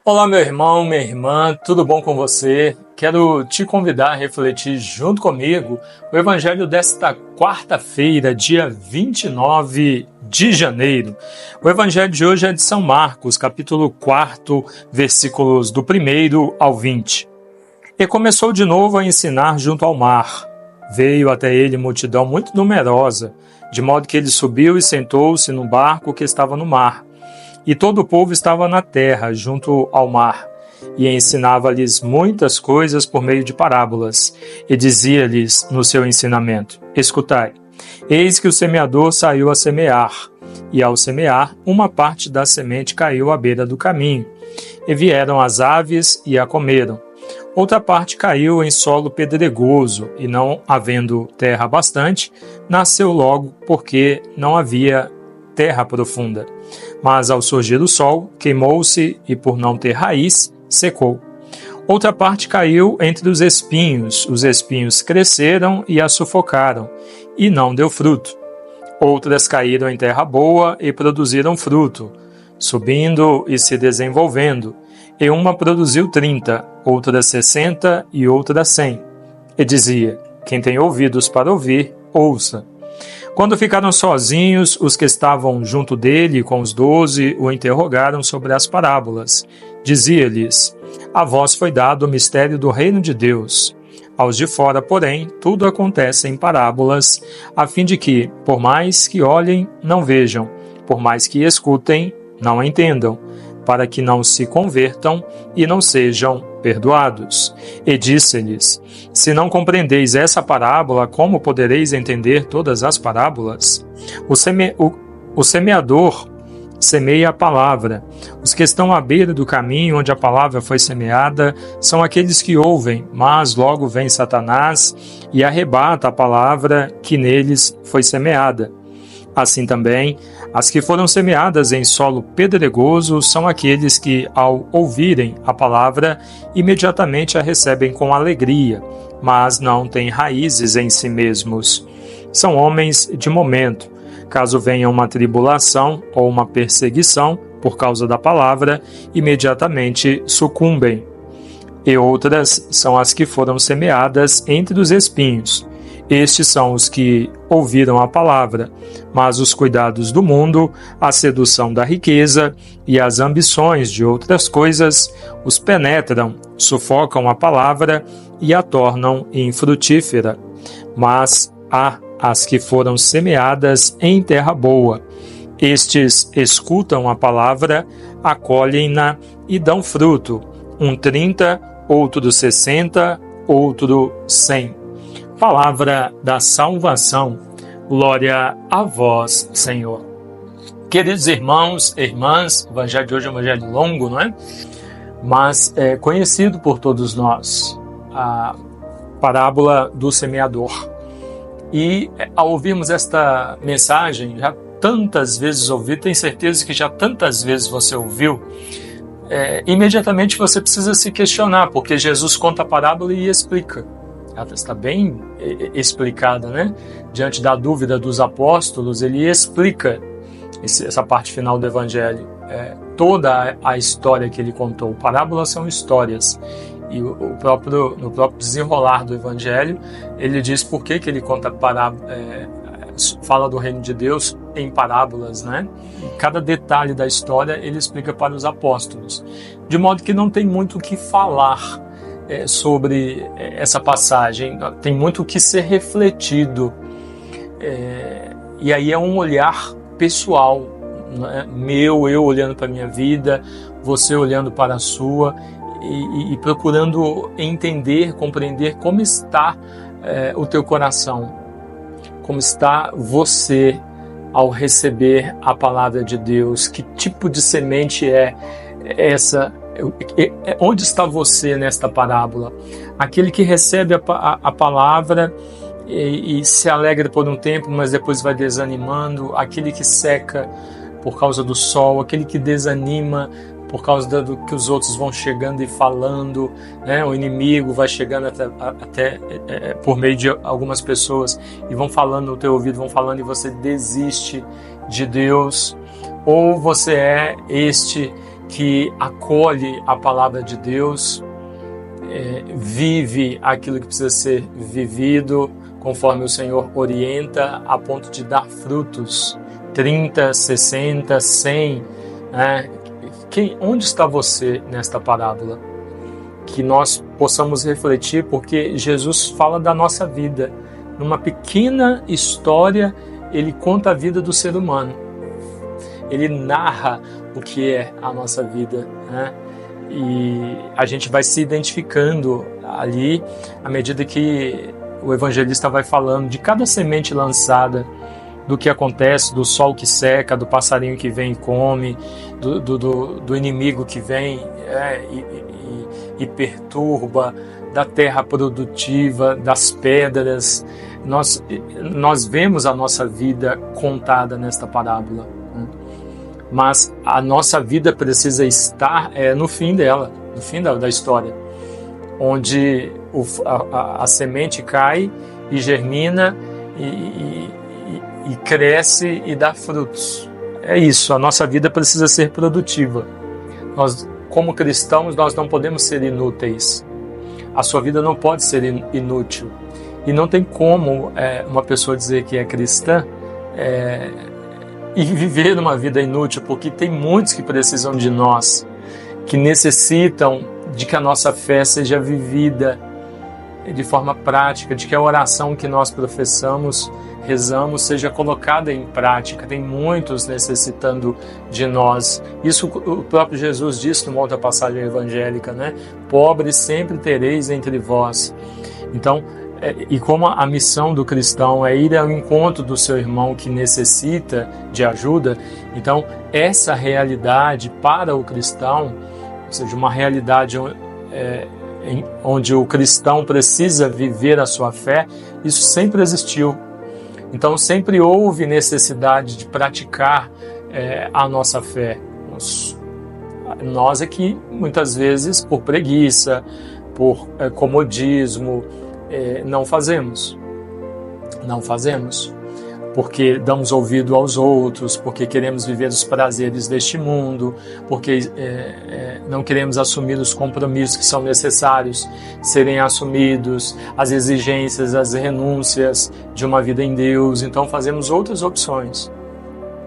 Olá, meu irmão, minha irmã, tudo bom com você? Quero te convidar a refletir junto comigo o Evangelho desta quarta-feira, dia 29 de janeiro. O Evangelho de hoje é de São Marcos, capítulo 4, versículos do 1 ao 20. E começou de novo a ensinar junto ao mar. Veio até ele multidão muito numerosa, de modo que ele subiu e sentou-se num barco que estava no mar. E todo o povo estava na terra, junto ao mar, e ensinava-lhes muitas coisas por meio de parábolas, e dizia-lhes no seu ensinamento: Escutai, eis que o semeador saiu a semear, e ao semear, uma parte da semente caiu à beira do caminho, e vieram as aves e a comeram. Outra parte caiu em solo pedregoso, e não havendo terra bastante, nasceu logo, porque não havia terra profunda. Mas ao surgir o sol, queimou-se e, por não ter raiz, secou. Outra parte caiu entre os espinhos cresceram e a sufocaram, e não deu fruto. Outras caíram em terra boa e produziram fruto, subindo e se desenvolvendo, e uma produziu 30, outra 60 e outra 100. E dizia: Quem tem ouvidos para ouvir, ouça. Quando ficaram sozinhos, os que estavam junto dele com os 12 o interrogaram sobre as parábolas. Dizia-lhes: A vós foi dado o mistério do reino de Deus. Aos de fora, porém, tudo acontece em parábolas, a fim de que, por mais que olhem, não vejam, por mais que escutem, não entendam, para que não se convertam e não sejam perdoados. E disse-lhes: Se não compreendeis essa parábola, como podereis entender todas as parábolas? O semeador semeia a palavra. Os que estão à beira do caminho onde a palavra foi semeada são aqueles que ouvem, mas logo vem Satanás e arrebata a palavra que neles foi semeada. Assim também, as que foram semeadas em solo pedregoso são aqueles que, ao ouvirem a palavra, imediatamente a recebem com alegria, mas não têm raízes em si mesmos. São homens de momento. Caso venha uma tribulação ou uma perseguição por causa da palavra, imediatamente sucumbem. E outras são as que foram semeadas entre os espinhos. Estes são os que ouviram a palavra, mas os cuidados do mundo, a sedução da riqueza e as ambições de outras coisas os penetram, sufocam a palavra e a tornam infrutífera. Mas há as que foram semeadas em terra boa. Estes escutam a palavra, acolhem-na e dão fruto, um 30, outro 60, outro 100. Palavra da salvação. Glória a vós, Senhor. Queridos irmãos e irmãs, o Evangelho de hoje é um Evangelho longo, não é? Mas é conhecido por todos nós, a parábola do semeador. E ao ouvirmos esta mensagem, já tantas vezes ouvi, tenho certeza que já tantas vezes você ouviu, imediatamente você precisa se questionar, porque Jesus conta a parábola e explica. Ela está bem explicada, né? Diante da dúvida dos apóstolos, ele explica essa parte final do Evangelho. Toda a história que ele contou. Parábolas são histórias. E no próprio desenrolar do Evangelho, ele diz por que ele conta fala do reino de Deus em parábolas, né? Cada detalhe da história ele explica para os apóstolos. De modo que não tem muito o que falar sobre essa passagem, tem muito o que ser refletido, e aí é um olhar pessoal, né? Eu olhando para a minha vida, você olhando para a sua, e procurando entender, compreender como está o teu coração, como está você ao receber a palavra de Deus, que tipo de semente é essa. Onde está você nesta parábola? Aquele que recebe a palavra e se alegra por um tempo, mas depois vai desanimando, aquele que seca por causa do sol, aquele que desanima por causa do que os outros vão chegando e falando, né? O inimigo vai chegando até por meio de algumas pessoas e vão falando no teu ouvido, vão falando e você desiste de Deus. Ou você é este que acolhe a palavra de Deus, vive aquilo que precisa ser vivido, conforme o Senhor orienta, a ponto de dar frutos, 30, 60, 100. Onde está você nesta parábola? Que nós possamos refletir, porque Jesus fala da nossa vida. Numa pequena história, ele conta a vida do ser humano. Ele narra o que é a nossa vida, E a gente vai se identificando ali à medida que o evangelista vai falando de cada semente lançada, do que acontece, do sol que seca, do passarinho que vem e come, do inimigo que vem e perturba, da terra produtiva, das pedras. Nós vemos a nossa vida contada nesta parábola, mas a nossa vida precisa estar no fim dela, no fim da história, onde a semente cai e germina e cresce e dá frutos. É isso, a nossa vida precisa ser produtiva. Nós, como cristãos, nós não podemos ser inúteis. A sua vida não pode ser inútil. E não tem como uma pessoa dizer que é cristã e viver uma vida inútil, porque tem muitos que precisam de nós, que necessitam de que a nossa fé seja vivida de forma prática, de que a oração que nós professamos, rezamos, seja colocada em prática. Tem muitos necessitando de nós. Isso o próprio Jesus disse numa outra passagem evangélica, Pobres sempre tereis entre vós. Então, e como a missão do cristão é ir ao encontro do seu irmão que necessita de ajuda, então essa realidade para o cristão, ou seja, uma realidade onde o cristão precisa viver a sua fé, isso sempre existiu. Então sempre houve necessidade de praticar a nossa fé. Nós é que muitas vezes, por preguiça, por comodismo, não fazemos, porque damos ouvido aos outros, porque queremos viver os prazeres deste mundo, porque não queremos assumir os compromissos que são necessários serem assumidos, as exigências, as renúncias de uma vida em Deus. Então fazemos outras opções.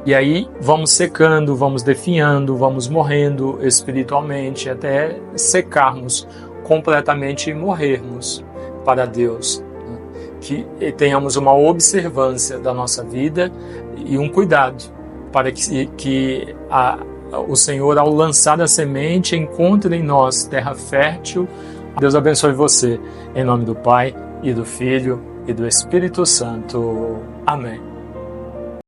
E aí vamos secando, vamos definhando, vamos morrendo espiritualmente, até secarmos completamente e morrermos para Deus. Que tenhamos uma observância da nossa vida e um cuidado para que o Senhor, ao lançar a semente, encontre em nós terra fértil. Deus abençoe você, em nome do Pai, e do Filho, e do Espírito Santo. Amém.